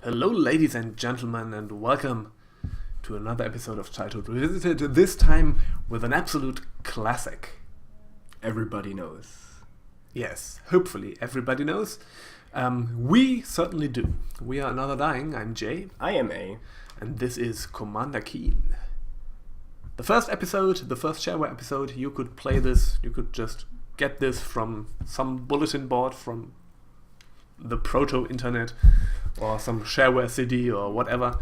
Hello, ladies and gentlemen, and welcome to another episode of Childhood Revisited, this time with an absolute classic. Everybody knows. Yes, hopefully everybody knows. We certainly do. We are Another Dying. I'm Jay. I am A. And this is Commander Keen. The first episode, the first Shareware episode, you could play this, you could just get this from some bulletin board from the proto-internet or some Shareware CD or whatever,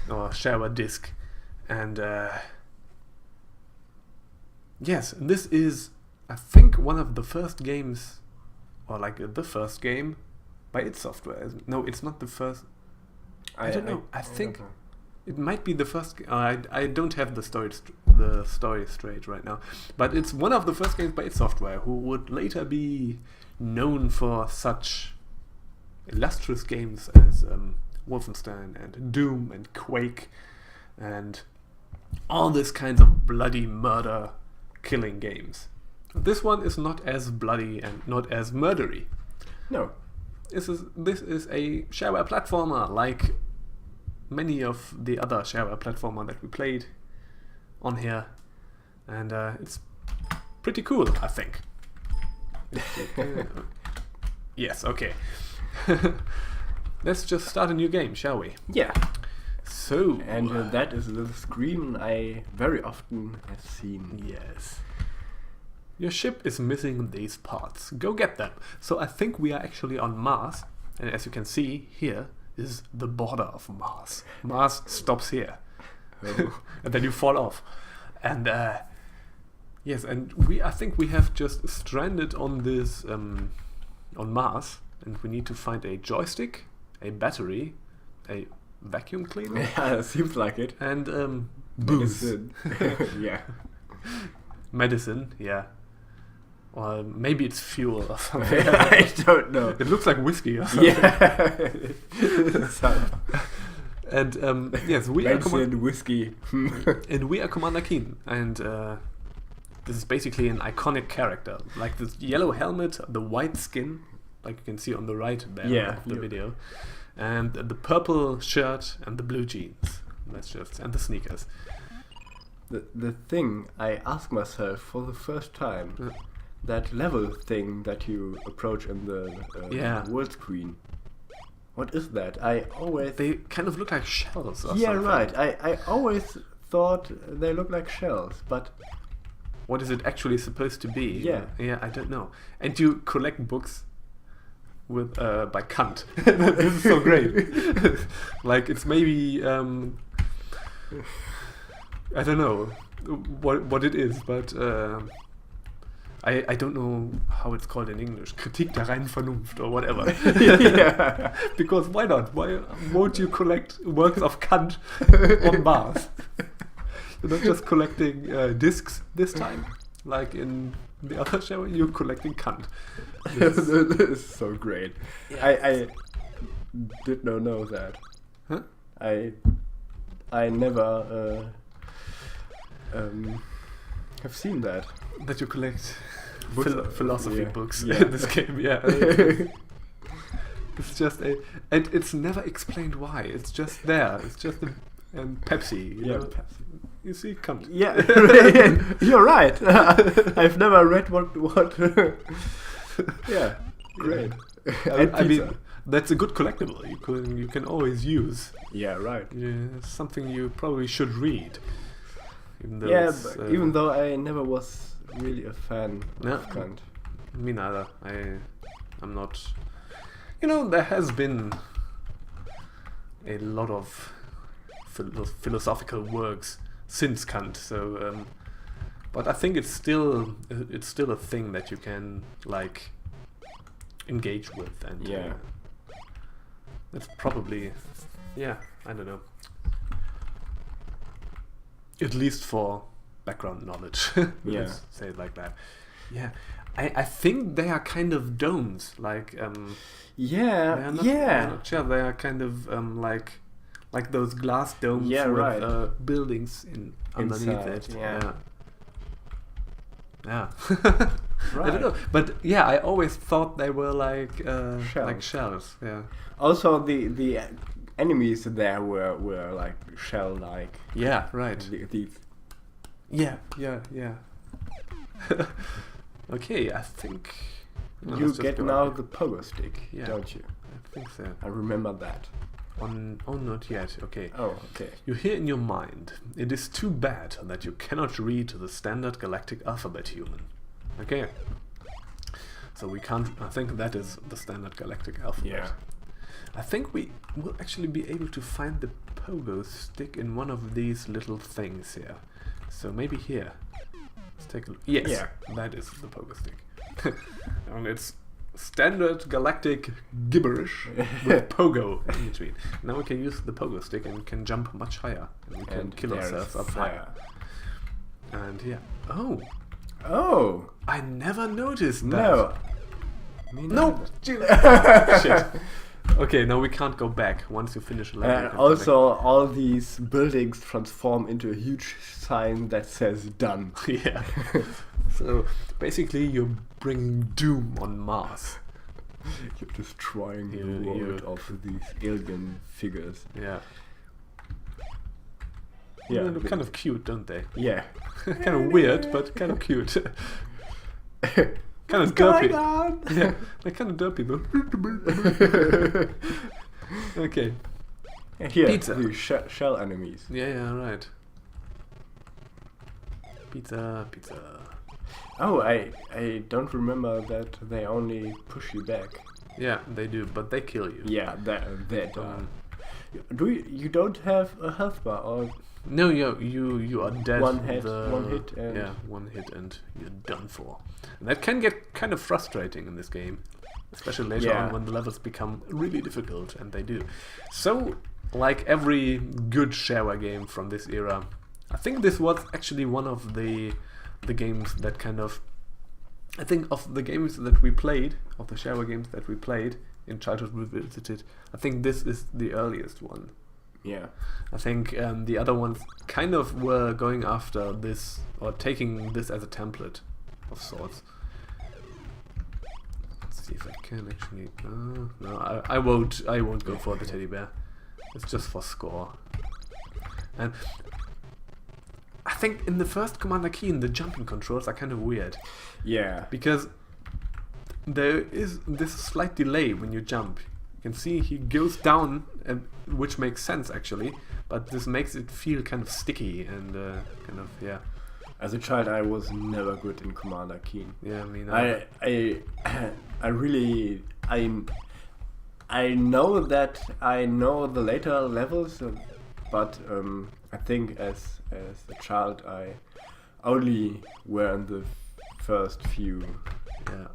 or Shareware disk. And yes, this is, I think, one of the first games, or like the first game by id Software. No, it's not the first. I don't know. I think it might be the first. I don't have the story straight right now, but it's one of the first games by id Software, who would later be known for such illustrious games as Wolfenstein and Doom and Quake and all this kinds of bloody murder killing games. This one is not as bloody and not as murdery. No. This is a Shareware platformer, like many of the other Shareware platformer that we played on here, and it's pretty cool, I think. Yes, okay. Let's just start a new game, shall we? Yeah. So, And that is the scream I very often have seen. yes. Your ship is missing these parts. Go get them. So I think we are actually on Mars, and as you can see, here is the border of Mars. Mars stops here. Oh. And then you fall off. And yes, and I think we have just stranded on this on Mars, and we need to find a joystick, a battery, a vacuum cleaner, Yeah, seems like it. and booze. Medicine. Yeah. Medicine, yeah. Or maybe it's fuel or something. I don't know. It looks like whiskey or something. Yeah. And yes, we are Medicine, whiskey. and we are Commander Keen, and this is basically an iconic character, like this yellow helmet, the white skin, like you can see on the right there of the video, and the purple shirt and the blue jeans. And the sneakers. The thing I ask myself for the first time, that level thing that you approach in the world screen. What is that? They kind of look like shells or Yeah, something. right. I always thought they look like shells, but What is it actually supposed to be? Yeah. Yeah, I don't know. And you collect books with by Kant. This is so great. Like it's maybe I don't know what it is, but I don't know how it's called in English. Kritik der reinen Vernunft or whatever. Yeah. Because why not? Why won't you collect works of Kant on Mars? You're not just collecting discs this time, like in the other show. You're collecting Kant. This is so great. Yeah. I did not know that. Huh? I never have seen that. That you collect Books, philosophy yeah. books Yeah. in this game. Yeah. It's just and it's never explained why. It's just there. It's just Pepsi. You Yeah, know? Pepsi. You see, Kant. Yeah, you're right. I've never read what. Yeah, great. I mean, that's a good collectible. You can always use. Yeah, right. Yeah, it's something you probably should read. Even though Yeah, it's, but even though I never was really a fan No. of Kant. Me neither. I'm not. You know, there has been a lot of philosophical works since Kant. So, but I think it's still a thing that you can like engage with, and Yeah. that's probably, yeah, I don't know. At least for background knowledge. Yeah. Let's say it like that. Yeah. I think they are kind of domes, like they are not, they're not shells, they are kind of like those glass domes Yeah, with right. buildings underneath Inside, it. yeah. Yeah. Right. I don't know, but yeah, I always thought they were like Shells. shells. Yeah. Also, the enemies there were like shell-like. Yeah, right. These. Yeah. Okay, I think... You get now the pogostick, yeah, don't you? I think so. I remember that. Oh, not yet. Okay. Oh, okay. You hear in your mind, it is too bad that you cannot read the standard galactic alphabet, human. Okay. So we can't... I think that is the standard galactic alphabet. Yeah. I think we will actually be able to find the pogo stick in one of these little things here. So maybe here. Let's take a look. Yes, yeah. That is the pogo stick. And it's standard galactic gibberish with pogo in between. Now we can use the pogo stick and can jump much higher. And we can kill ourselves up higher. And yeah. Oh, I never noticed that. No. Shit. Okay, now we can't go back once you finish a level. And also, all these buildings transform into a huge sign that says "done." Yeah. So basically, you're bringing doom on Mars. You're destroying the world of these alien figures. Yeah. Yeah. They look kind of cute, don't they? Yeah. Kind of weird, but kind of cute. Kind of derpy. Yeah, they're kind of derpy though. Okay. Here, pizza. The shell enemies. Yeah, right. Pizza. Oh, I don't remember that they only push you back. Yeah, they do, but they kill you. Yeah, they don't. You don't have a health bar or? No, you are dead. One hit, and yeah, one hit and you're done for. And that can get kind of frustrating in this game, especially later on when the levels become really difficult, and they do. So, like every good Shareware game from this era, I think this was actually one of the games that kind of... I think of the games that we played, of the Shareware games that we played in Childhood Revisited, I think this is the earliest one. Yeah. I think the other ones kind of were going after this, or taking this as a template of sorts. Let's see if I can actually... No, I won't go for the teddy bear. It's just for score. And I think in the first Commander Keen, the jumping controls are kind of weird. Yeah. Because there is this slight delay when you jump. You can see he goes down, and which makes sense actually, but this makes it feel kind of sticky and kind of, yeah. As a child, I was never good in Commander Keen. Yeah, I mean, I really I know that I know the later levels, but I think as a child I only were in the first few. Yeah.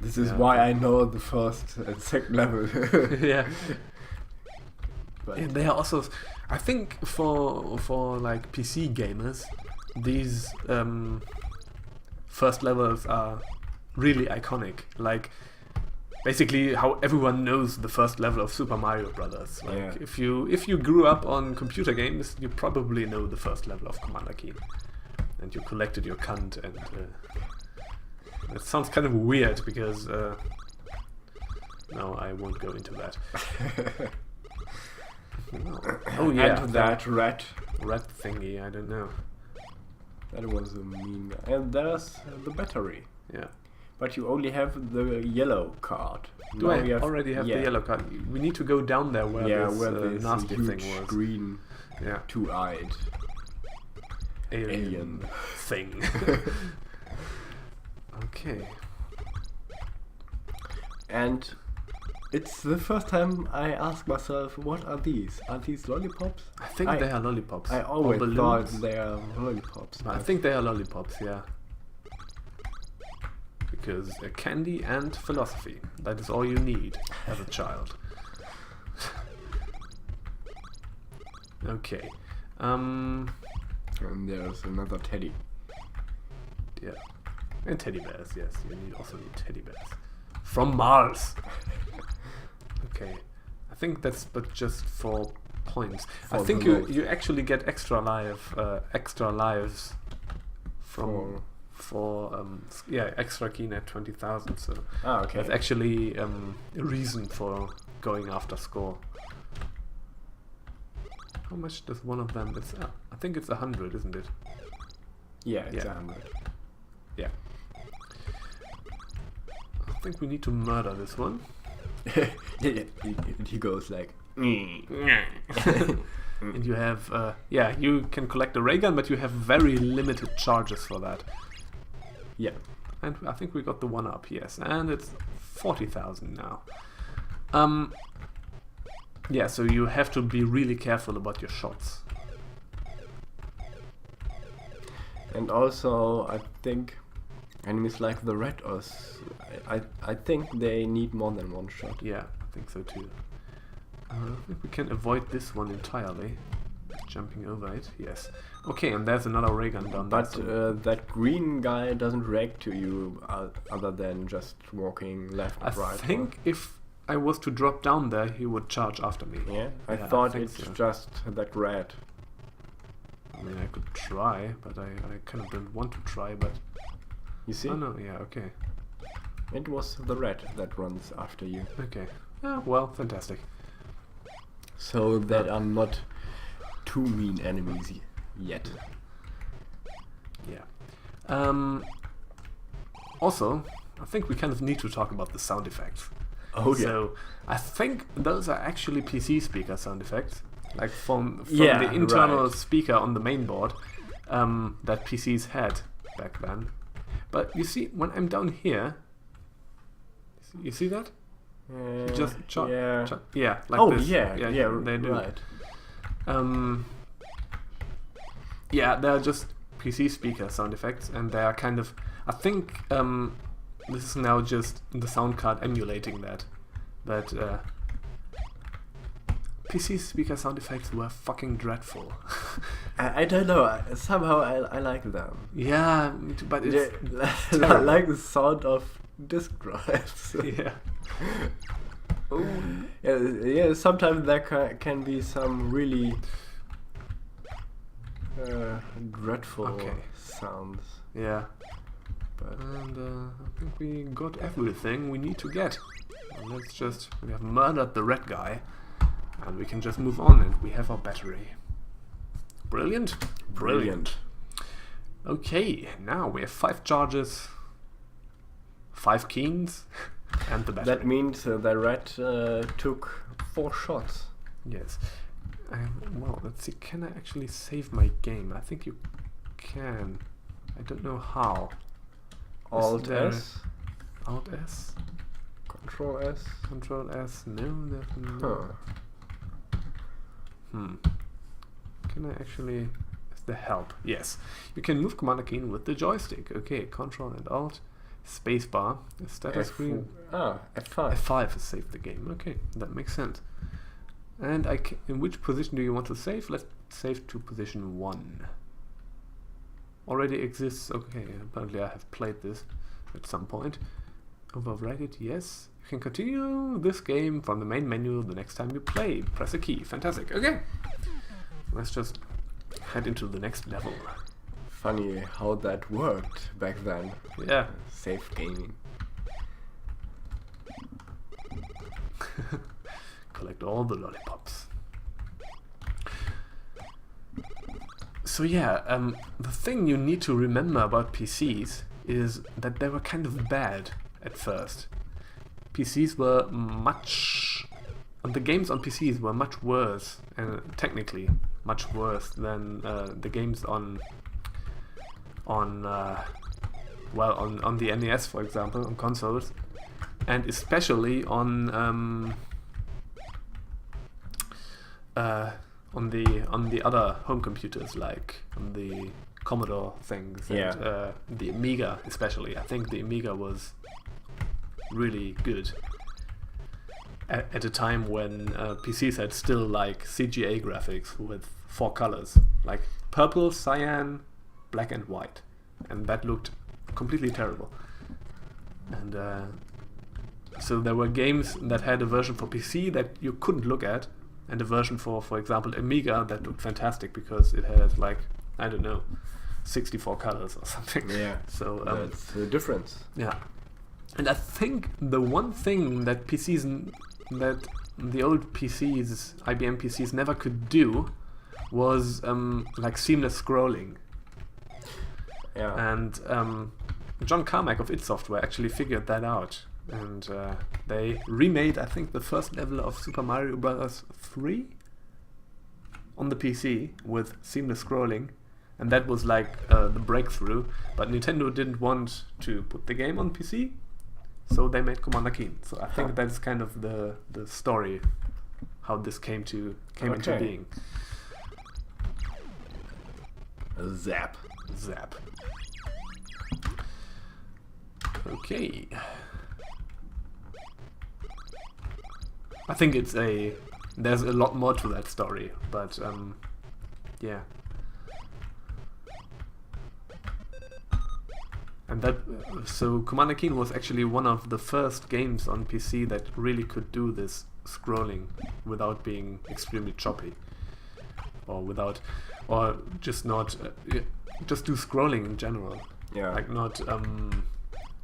This is why I know the first and second level. Yeah. But and they are also, I think, for like PC gamers, these first levels are really iconic. Like, basically how everyone knows the first level of Super Mario Brothers. Like, if you grew up on computer games, you probably know the first level of Commander Keen, and you collected your cunt. And it sounds kind of weird because no, I won't go into that. Oh yeah, and that rat thingy. I don't know. That was a mean. And there's the battery. Yeah. But you only have the yellow card. Do I already have the yellow card? We need to go down there where this nasty thing was. Green, two-eyed alien thing. Okay. And it's the first time I ask myself, what are these? Are these lollipops? I think they are lollipops. I always thought they are lollipops. I think they are lollipops, yeah. Because candy and philosophy, that is all you need as a child. Okay. And there's another teddy. Yeah. And teddy bears, yes. You also need teddy bears. From Mars! Okay. I think that's but just for points. I think you actually get extra lives from... extra keen at 20,000, so okay. that's actually a reason for going after score. how much does one of them? It's I think it's 100, isn't it? Yeah, it's 100. Yeah. I think we need to murder this one. He goes like. And you have, you can collect a ray gun, but you have very limited charges for that. Yeah. And I think we got the one up, yes. And it's 40,000 now. Yeah, so you have to be really careful about your shots. And also, I think enemies like the red I think they need more than one shot. Yeah, I think so too. I think we can avoid this one entirely. Jumping over it, yes. Okay, and there's another ray gun down there. But that green guy doesn't react to you other than just walking left and right. I think if I was to drop down there, he would charge after me. Yeah? I thought it's just that red. I mean, I could try, but I kind of don't want to try, but... You see? Oh no, yeah, okay. It was the red that runs after you. Okay. Oh, well, fantastic. So that are not too mean enemies yet. Yeah. Also, I think we kind of need to talk about the sound effects. Oh yeah. So I think those are actually PC speaker sound effects, like from the internal speaker on the main board that PCs had back then. But you see, when I'm down here, you see that? Just like this. Yeah, they do. Right. Yeah, they're just PC speaker sound effects, and they are kind of. I think this is now just the sound card emulating that, but PC speaker sound effects were fucking dreadful. I don't know. Somehow I like them. Yeah, but it's I like the sound of disk drives. Yeah. Yeah. Sometimes there can be some really dreadful sounds. Yeah. And I think we got everything we need to get. And we have murdered the red guy, and we can just move on, and we have our battery. Brilliant. Okay, now we have 5 charges, 5 keens, and the battery. That means the red took 4 shots. Yes. Well, let's see. Can I actually save my game? I think you can. I don't know how. Alt S? Alt S? Control S? Control S? No, no. Can I actually... the help? Yes. You can move Commander key with the joystick. Okay, Control and Alt. Spacebar. Status screen. F5. F5 has saved the game. Okay, that makes sense. And in which position do you want to save? Let's save to position 1. Already exists. Okay, apparently I have played this at some point. Overwrite it, yes. You can continue this game from the main menu the next time you play. Press a key. Fantastic. Okay. Let's just head into the next level. Funny how that worked back then. Yeah. Safe gaming. Collect all the lollipops. So yeah, the thing you need to remember about PCs is that they were kind of bad at first. PCs were the games on PCs were much worse, and technically much worse than the games on the NES, for example, on consoles, and especially on the other home computers, like on the Commodore things, and the Amiga especially. I think the Amiga was really good at a time when PCs had still like CGA graphics with 4 colors, like purple, cyan, black and white, and that looked completely terrible. And so there were games that had a version for PC that you couldn't look at, and a version for example, Amiga that looked fantastic because it has like, I don't know, 64 colors or something. Yeah. So that's the difference. Yeah. And I think the one thing that the old PCs, IBM PCs, never could do was like seamless scrolling. Yeah. And John Carmack of id Software actually figured that out. And they remade, I think, the first level of Super Mario Bros. 3 on the PC with seamless scrolling. And that was like the breakthrough. But Nintendo didn't want to put the game on PC, so they made Commander Keen. So I think that's kind of the story, how this came into being. Zap. Okay. I think there's a lot more to that story, but yeah. And so Commander Keen was actually one of the first games on PC that really could do this scrolling without being extremely choppy, or just not just do scrolling in general. Yeah. Like not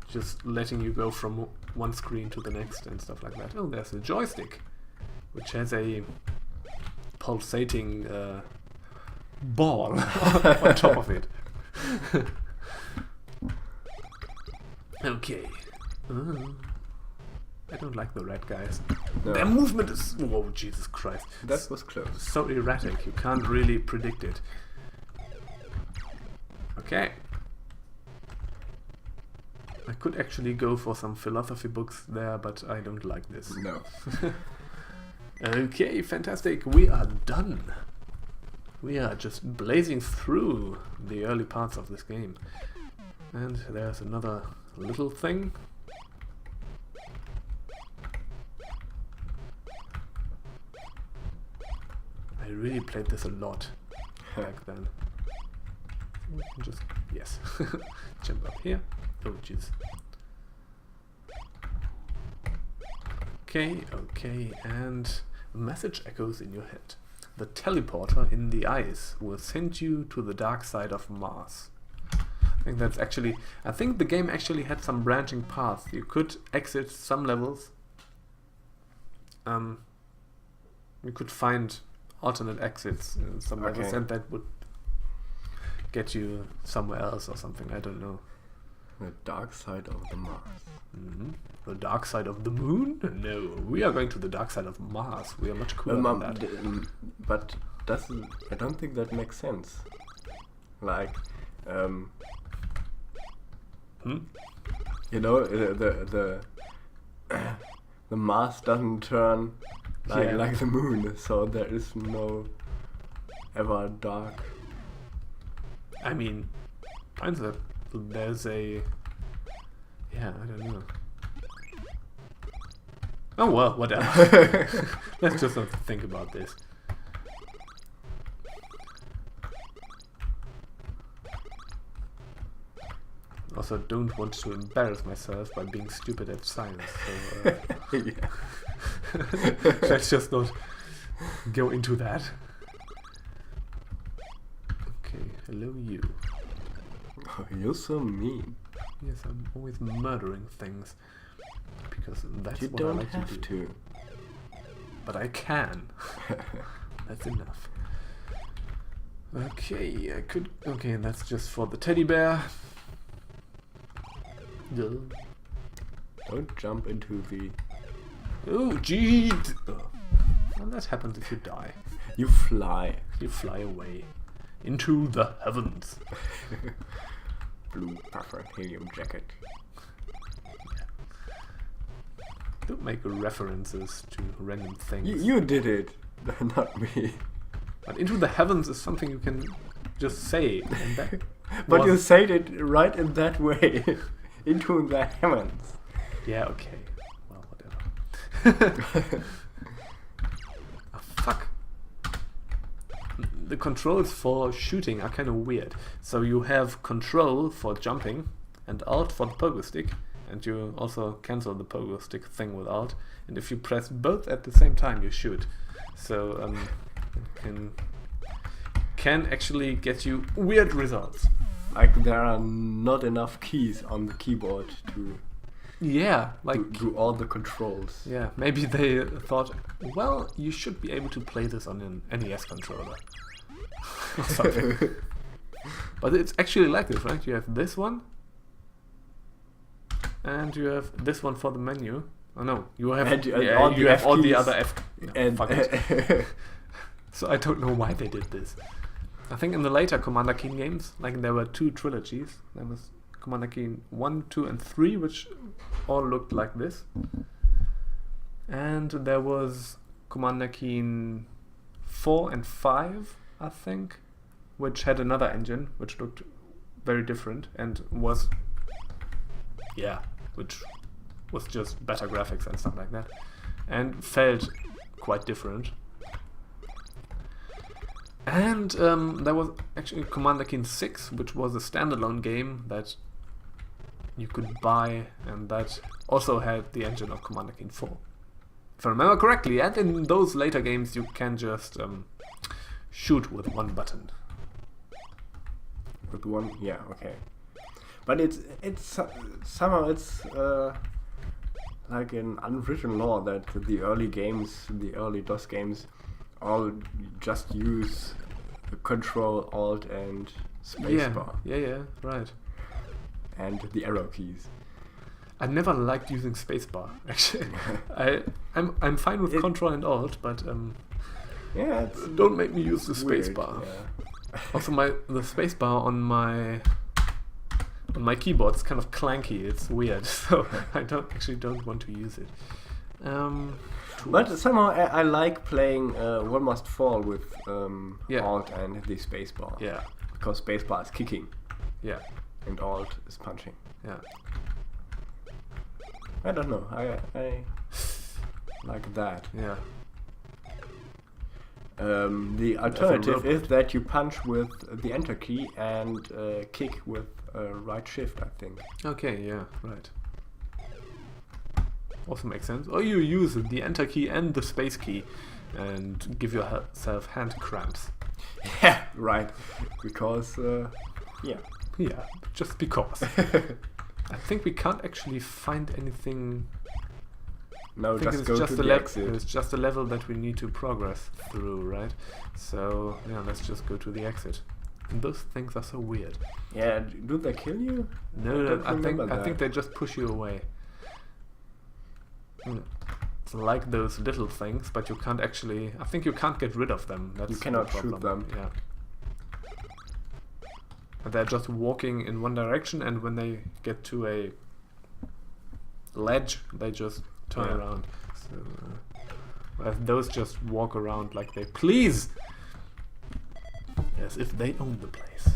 just letting you go from one screen to the next and stuff like that. Oh, there's a joystick, which has a pulsating ball on top of it. Okay. I don't like the red guys. No. Their movement is... Whoa, Jesus Christ. That was close. So erratic. You can't really predict it. Okay. I could actually go for some philosophy books there, but I don't like this. No. Okay, fantastic. We are done. We are just blazing through the early parts of this game. And there's another little thing. I really played this a lot back then. Just, yes. Jump up here. Oh, jeez. Okay, and a message echoes in your head. The teleporter in the ice will send you to the dark side of Mars. I think the game actually had some branching paths. You could exit some levels. You could find alternate exits in some levels, and that would get you somewhere else or something. I don't know. The dark side of the Mars. Mm-hmm. The dark side of the moon? No, we are going to the dark side of Mars. We are much cooler than that. But I don't think that makes sense. Like, you know, the Mars doesn't turn like the moon, so there is no ever dark. I mean, there's a... Yeah, I don't know. Oh well, whatever. Let's just not think about this. Also, don't want to embarrass myself by being stupid at science. So, let's just not go into that. Okay, hello you. Oh, you're so mean. Yes, I'm always murdering things because that's you what don't I like have to do. to. But I can. That's enough. Okay, I could. Okay, that's just for the teddy bear. Don't jump into the... Oh, gee! Well, that happens if you die. You fly. You fly away. Into the heavens. Blue puffer helium jacket. Yeah. Don't make references to random things. You did it, not me. But into the heavens is something you can just say. And that but you said it right in that way. Into the heavens. Yeah, okay. Well, whatever. Oh, fuck. The controls for shooting are kind of weird. So you have control for jumping and alt for the pogo stick, and you also cancel the pogo stick thing with alt. And if you press both at the same time, you shoot. So it can actually get you weird results. Like there are not enough keys on the keyboard to do all the controls. Yeah, maybe they thought, well, you should be able to play this on an NES controller. or something. But it's actually like this, right? You have this one, and you have this one for the menu. Oh no, you have all the other F. No, and fuck it. So I don't know why they did this. I think in the later Commander Keen games, like there were 2 trilogies. There was Commander Keen 1, 2, and 3, which all looked like this. And there was Commander Keen 4 and 5, I think, which had another engine, which looked very different and was, which was just better graphics and stuff like that, and felt quite different. And there was actually Commander Keen 6, which was a standalone game that you could buy, and that also had the engine of Commander Keen 4. If I remember correctly, and in those later games you can just shoot with one button. With one, yeah, okay. But it's somehow it's like an unwritten law that the early DOS games, all just use Control, Alt, and Spacebar. Yeah, right. And the arrow keys. I never liked using Spacebar. Actually, I'm fine with Control and Alt, but don't make me use the Spacebar. Yeah. Also, the Spacebar on my keyboard is kind of clanky. It's weird, so I don't want to use it. But somehow I like playing One Must Fall with Alt and the Spacebar. Yeah. Because Spacebar is kicking. Yeah. And Alt is punching. Yeah. I don't know. I like that. Yeah. The alternative is that you punch with the Enter key and kick with right shift, I think. Okay, yeah, right. Also makes sense. Or you use the Enter key and the Space key and give yourself hand cramps. Yeah, right. Because, Yeah, just because. I think we can't actually find anything. No, just go to the exit. It's just a level that we need to progress through, right? So, yeah, let's just go to the exit. And those things are so weird. Yeah, do they kill you? No, I think they just push you away. It's like those little things, but you can't actually... I think you can't get rid of them. That's you cannot the shoot them. Yeah. And they're just walking in one direction, and when they get to a ledge, they just turn around. So, whereas those just walk around like they please, as if they own the place.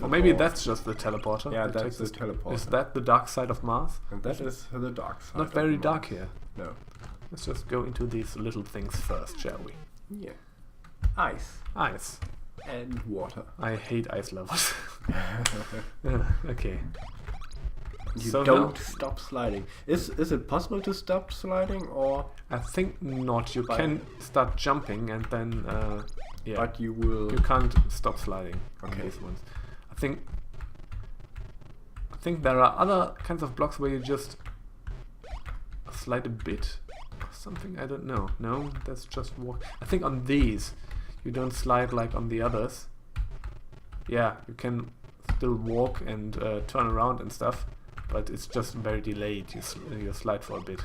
Or maybe that's just the teleporter. Yeah, that's the teleporter. Is that the dark side of Mars? And that is the dark side. Not very dark here. No. Let's just go into these little things first, shall we? Yeah. Ice. Ice. And water. I hate ice levels. Okay. You don't stop sliding. Is it possible to stop sliding, or? I think not. You can start jumping and then but you can't stop sliding on these ones. I think there are other kinds of blocks where you just slide a bit or something. I don't know. No, that's just walk. I think on these you don't slide like on the others. Yeah, you can still walk and turn around and stuff, but it's just very delayed. You slide for a bit.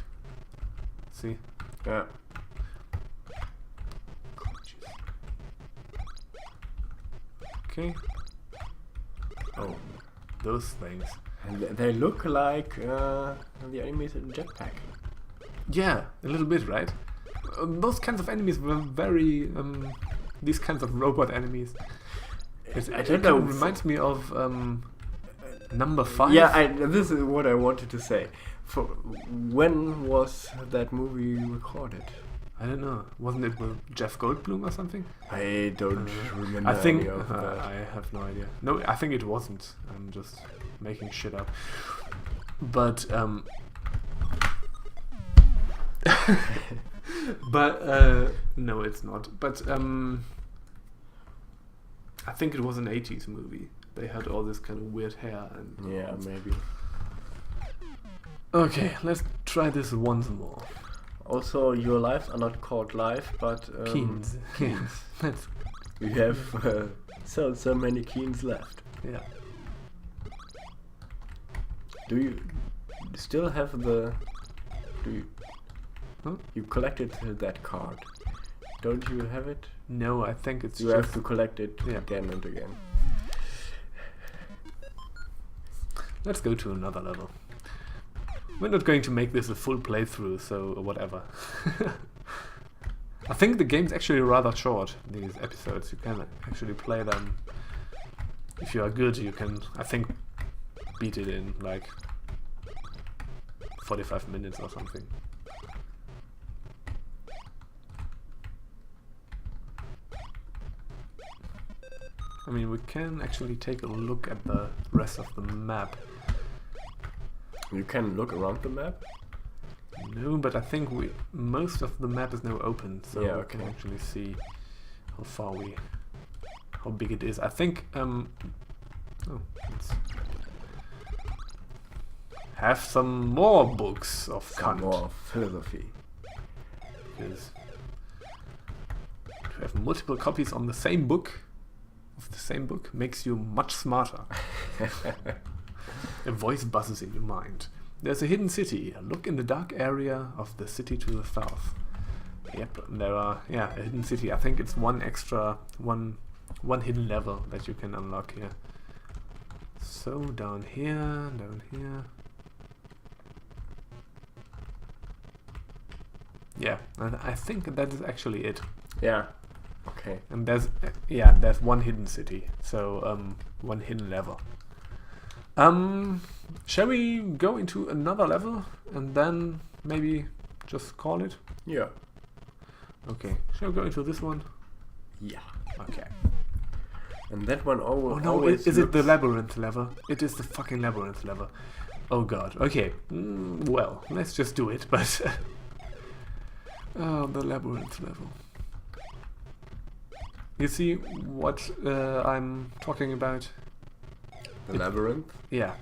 See? Yeah. Okay. Oh, those things. And they look like the enemies in Jetpack. Yeah, a little bit, right? Those kinds of enemies were very... these kinds of robot enemies. I don't know. It reminds me of number 5. Yeah, this is what I wanted to say. When was that movie recorded? I don't know. Wasn't it with Jeff Goldblum or something? I don't remember. I think any of that. I have no idea. No, I think it wasn't. I'm just making shit up. But but no, it's not. But I think it was an 80s movie. They had all this kind of weird hair and maybe. Okay, let's try this once more. Also, your lives are not called life, but Keens. Keens. That's We have so many keens left. yeah. Do you still have the? Do you? Huh? You collected that card. Don't you have it? No, I think it's You just have to collect it Yeah. again and again. Let's go to another level. We're not going to make this a full playthrough, so whatever. I think the game's actually rather short, these episodes. You can actually play them. If you are good, you can, I think, beat it in like 45 minutes or something. I mean, we can actually take a look at the rest of the map. You can look around the map. No, but I think most of the map is now open, so Yeah, we can okay. actually see how big it is. I think let's have some more books of Some Kant, more philosophy. because to have multiple copies on the same book makes you much smarter. A voice buzzes in your mind. There's a hidden city. Look in the dark area of the city to the south. Yep, there are, a hidden city. I think it's one hidden level that you can unlock here. So down here. Yeah, and I think that is actually it. Yeah. Okay. And there's one hidden city. So one hidden level. Shall we go into another level and then maybe just call it? Yeah. Okay. Shall we go into this one? Yeah. Okay. And that one Oh no, always is it the looks- labyrinth level? It is the fucking labyrinth level. Oh god. Okay. Well, let's just do it, but... oh, the labyrinth level. You see what I'm talking about? The labyrinth? Yeah,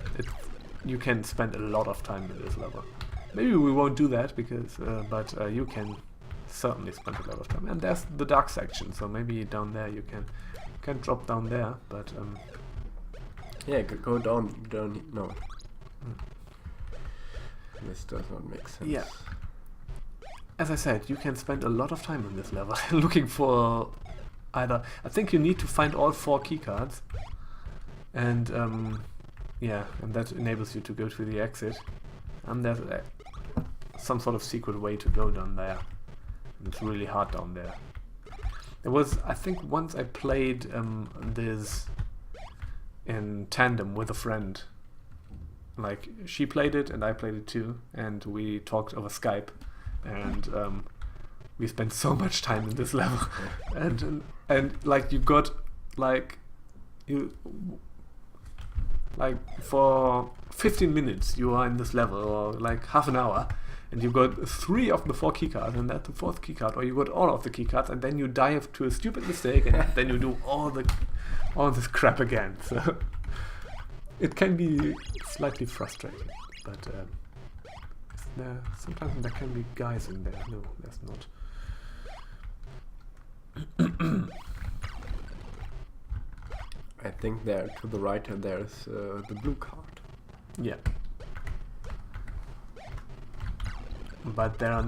you can spend a lot of time in this level. Maybe we won't do that because, but you can certainly spend a lot of time. And there's the dark section, so maybe down there you can drop down there. But Yeah, go down. No. This does not make sense. yeah, as I said, you can spend a lot of time in this level looking for either. I think you need to find all 4 keycards, and and that enables you to go to the exit. And there's some sort of secret way to go down there. It's really hard down there. There was, I think, once I played this in tandem with a friend. Like, she played it and I played it too, and we talked over Skype, and we spent so much time in this level, and like you got like for 15 minutes you are in this level, or like half an hour, and you got 3 of the 4 keycards, and that's the 4th keycard, or you got all of the keycards, and then you dive to a stupid mistake, and then you do all this crap again. So it can be slightly frustrating, but sometimes there can be guys in there. No, there's not. I think there to the right there's the blue card. Yeah. But there are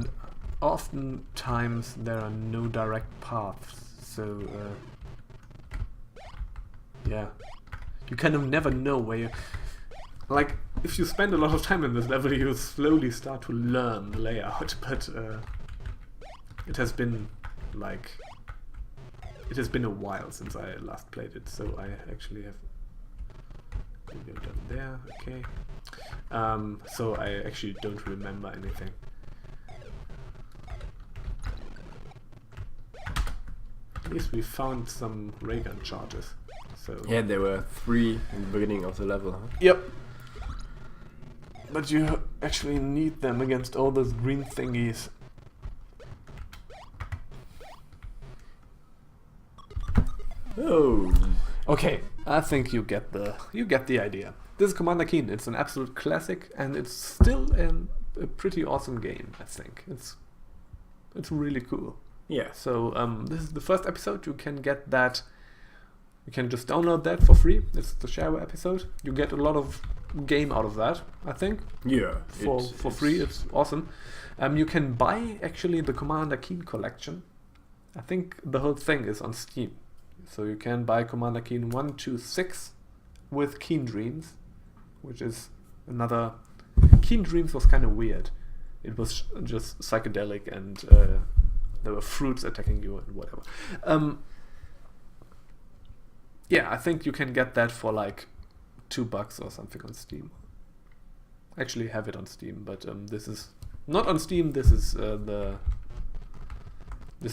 oftentimes no direct paths, so yeah, you kind of never know where you. Like, if you spend a lot of time in this level, you slowly start to learn the layout. But it has been a while since I last played it, so I actually have. We go down there, okay. So I actually don't remember anything. At least we found some ray gun charges. So Yeah, there were 3 in the beginning of the level, huh? Yep. But you actually need them against all those green thingies. Oh. Okay, I think you get the idea. This is Commander Keen. It's an absolute classic, and it's still a pretty awesome game. I think it's It's really cool. Yeah. So this is the first episode. You can get that. You can just download that for free. It's the Shareware episode. You get a lot of game out of that, I think. Yeah. For free, it's awesome. You can buy actually the Commander Keen collection. I think the whole thing is on Steam. So you can buy Commander Keen 1, 2, 6 with Keen Dreams, which is another... Keen Dreams was kind of weird. It was just psychedelic and there were fruits attacking you and whatever. Yeah, I think you can get that for like $2 or something on Steam. Actually have it on Steam, but this is not on Steam. This is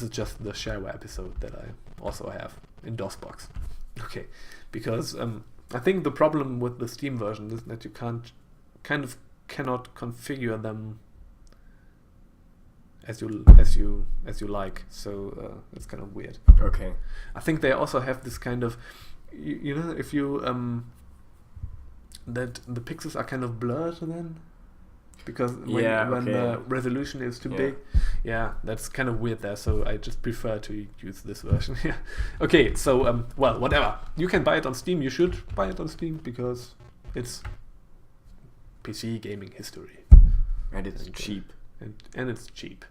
just the Shareware episode that I also have in DOSBox. Okay, because I think the problem with the Steam version is that you cannot configure them as you like. So it's kind of weird. Okay. I think they also have this kind of, you know, if you that the pixels are kind of blurred then, because when the resolution is too big, that's kind of weird there. So I just prefer to use this version. Yeah. Okay. So well, whatever. You can buy it on Steam. You should buy it on Steam because it's PC gaming history, and it's cheap. And it's cheap.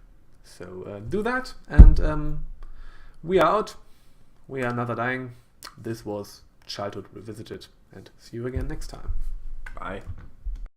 So do that, and we are out. We are never dying. This was Childhood Revisited, and see you again next time. Bye.